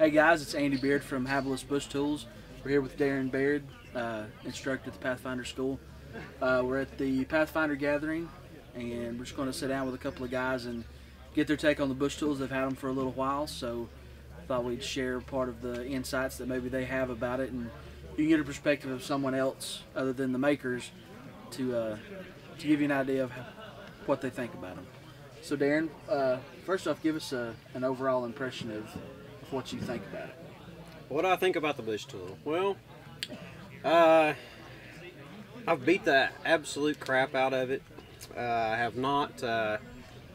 Hey guys, it's Andy Baird from Bushtool. We're here with Darrin Baird, instructor at the Pathfinder School. We're at the Pathfinder Gathering, and we're just going to sit down with a couple of guys and get their take on the bush tools. They've had them for a little while, so I thought we'd share part of the insights that maybe they have about it, and you can get a perspective of someone else other than the makers to give you an idea of what they think about them. So Darrin, first off, give us an overall impression of what you think about it. What do I think about the bush tool? Well, I've beat the absolute crap out of it. I have not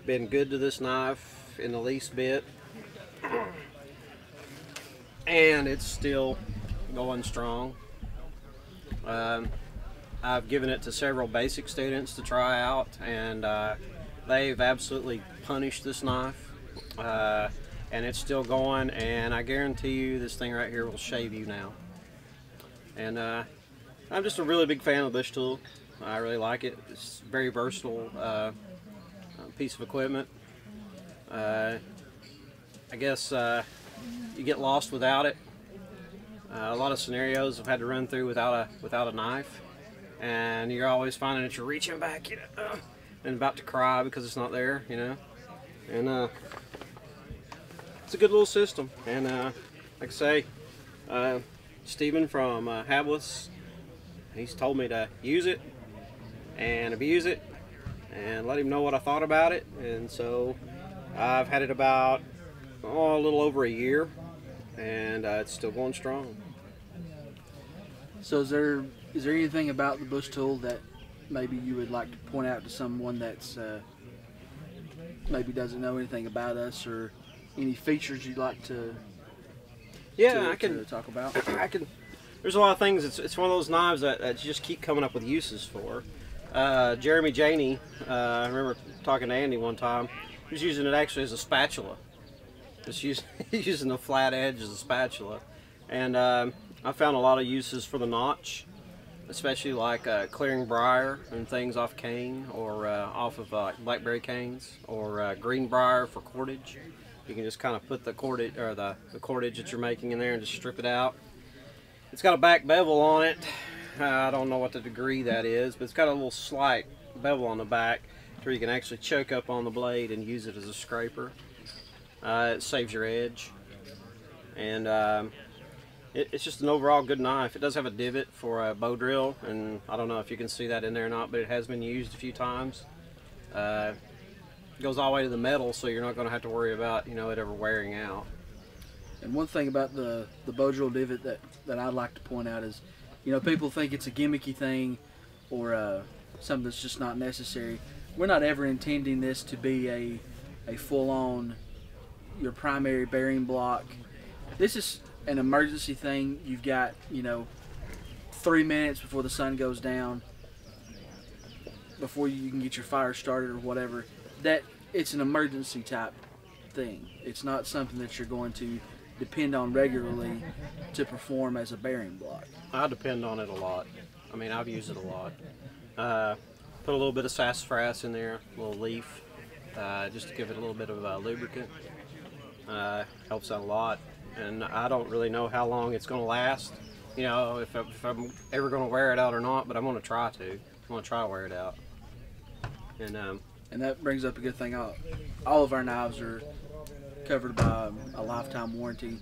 been good to this knife in the least bit, and it's still going strong. I've given it to several basic students to try out, and they've absolutely punished this knife. And it's still going, and I guarantee you this thing right here will shave you now. And I'm just a really big fan of the bush tool. I really like it. It's a very versatile piece of equipment. I guess you get lost without it. A lot of scenarios I've had to run through without a knife, and you're always finding that you're reaching back, you know, and about to cry because it's not there, you know. And it's a good little system, and like I say, Stephen from Hablis, he's told me to use it and abuse it and let him know what I thought about it, and so I've had it about a little over a year, and it's still going strong. So is there anything about the bush tool that maybe you would like to point out to someone that's maybe doesn't know anything about us, or any features you'd like to talk about? There's a lot of things. It's one of those knives that you just keep coming up with uses for. Jeremy Janey, I remember talking to Andy one time. He was using it actually as a spatula. He's using the flat edge as a spatula, and I found a lot of uses for the notch, especially like clearing briar and things off cane, or off of blackberry canes, or green briar for cordage. You can just kind of put the cordage, or the cordage that you're making in there, and just strip it out. It's got a back bevel on it. I don't know what the degree that is, but it's got a little slight bevel on the back where you can actually choke up on the blade and use it as a scraper. It saves your edge, and it's just an overall good knife. It does have a divot for a bow drill, and I don't know if you can see that in there or not, but it has been used a few times. It goes all the way to the metal, so you're not going to have to worry about, you know, it ever wearing out. And one thing about the bow drill divot that I'd like to point out is, you know, people think it's a gimmicky thing, or something that's just not necessary. We're not ever intending this to be a full-on, your primary bearing block. This is an emergency thing. You've got, you know, 3 minutes before the sun goes down, before you can get your fire started or whatever. That it's an emergency type thing. It's not something that you're going to depend on regularly to perform as a bearing block. I depend on it a lot. I mean, I've used it a lot. Put a little bit of sassafras in there, a little leaf, just to give it a little bit of lubricant. Helps out a lot. And I don't really know how long it's going to last, you know, if I'm ever going to wear it out or not, but I'm going to try to. I'm going to try to wear it out. And that brings up a good thing. All of our knives are covered by a lifetime warranty.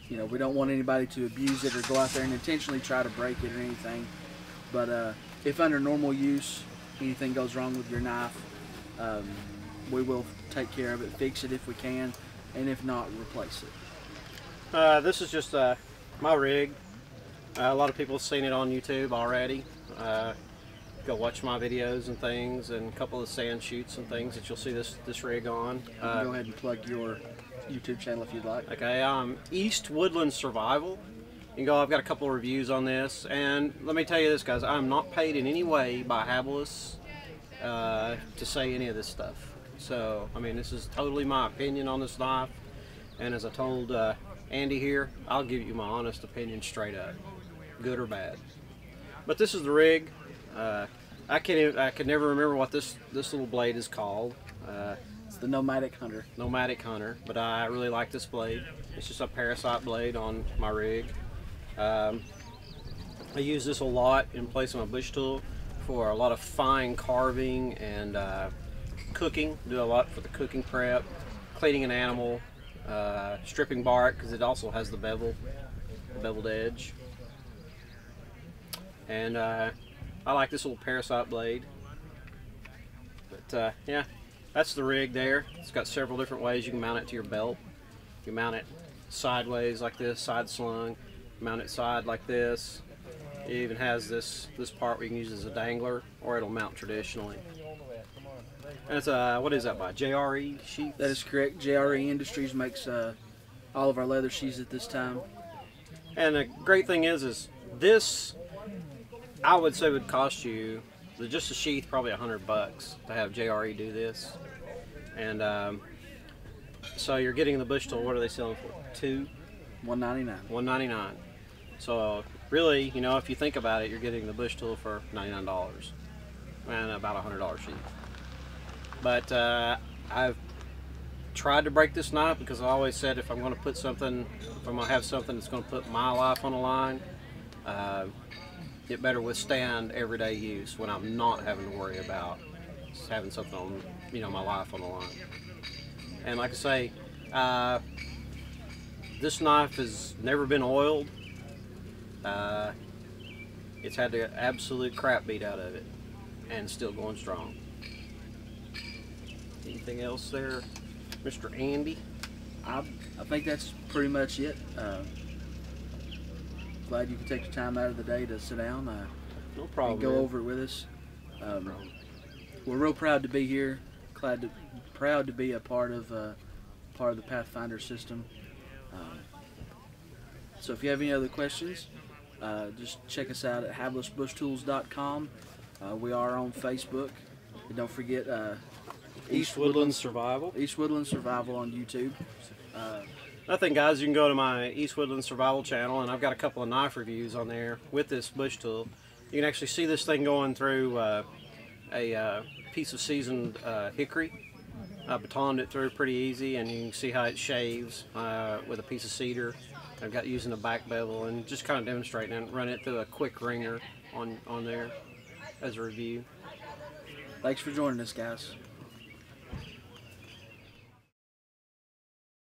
You know, we don't want anybody to abuse it or go out there and intentionally try to break it or anything. But if under normal use anything goes wrong with your knife, we will take care of it, fix it if we can, and if not, replace it. This is just my rig. A lot of people have seen it on YouTube already. Go watch my videos and things, and a couple of sand shoots and things that you'll see this rig on. You can go ahead and plug your YouTube channel if you'd like. Okay, East Woodland Survival. You can go. I've got a couple of reviews on this, and let me tell you this, guys. I'm not paid in any way by Hablis to say any of this stuff. So, I mean, this is totally my opinion on this knife, and as I told Andy here, I'll give you my honest opinion straight up, good or bad. But this is the rig. I can never remember what this little blade is called. It's the Nomadic Hunter. Nomadic Hunter, but I really like this blade. It's just a parasite blade on my rig. I use this a lot in place of my Bushtool for a lot of fine carving and cooking. Do a lot for the cooking prep, cleaning an animal, stripping bark because it also has the beveled edge. And I like this little parasite blade. But yeah, that's the rig there. It's got several different ways you can mount it to your belt. You can mount it sideways like this, side slung. Mount it side like this. It even has this part where you can use it as a dangler, or it'll mount traditionally. And it's what is that by? JRE Sheath? That is correct. JRE Industries makes all of our leather sheaths at this time. And the great thing is this, I would say, would cost you just a sheath probably $100 to have JRE do this. And so you're getting the Bushtool. What are they selling for? $199. $199. So really, you know, if you think about it, you're getting the Bushtool for $99 and about a $100 sheath. But I've tried to break this knife because I always said if I'm going to put something, if I'm going to have something that's going to put my life on the line, it better withstand everyday use when I'm not having to worry about having something on, you know, my life on the line. And like I say, this knife has never been oiled. It's had the absolute crap beat out of it and still going strong. Anything else there, Mr. Andy? I think that's pretty much it. Glad you could take the time out of the day to sit down No problem, and go man. over it with us. We're real proud to be here. Proud to be a part of the Pathfinder system. So if you have any other questions, just check us out at havelessbushtools.com. We are on Facebook. And don't forget East Woodland Survival. East Woodland Survival on YouTube. Another thing, guys, you can go to my East Woodland Survival channel, and I've got a couple of knife reviews on there with this Bushtool. You can actually see this thing going through a piece of seasoned hickory. I batoned it through pretty easy, and you can see how it shaves with a piece of cedar. I've got using a back bevel and just kind of demonstrating and run it through a quick ringer on there as a review. Thanks for joining us, guys.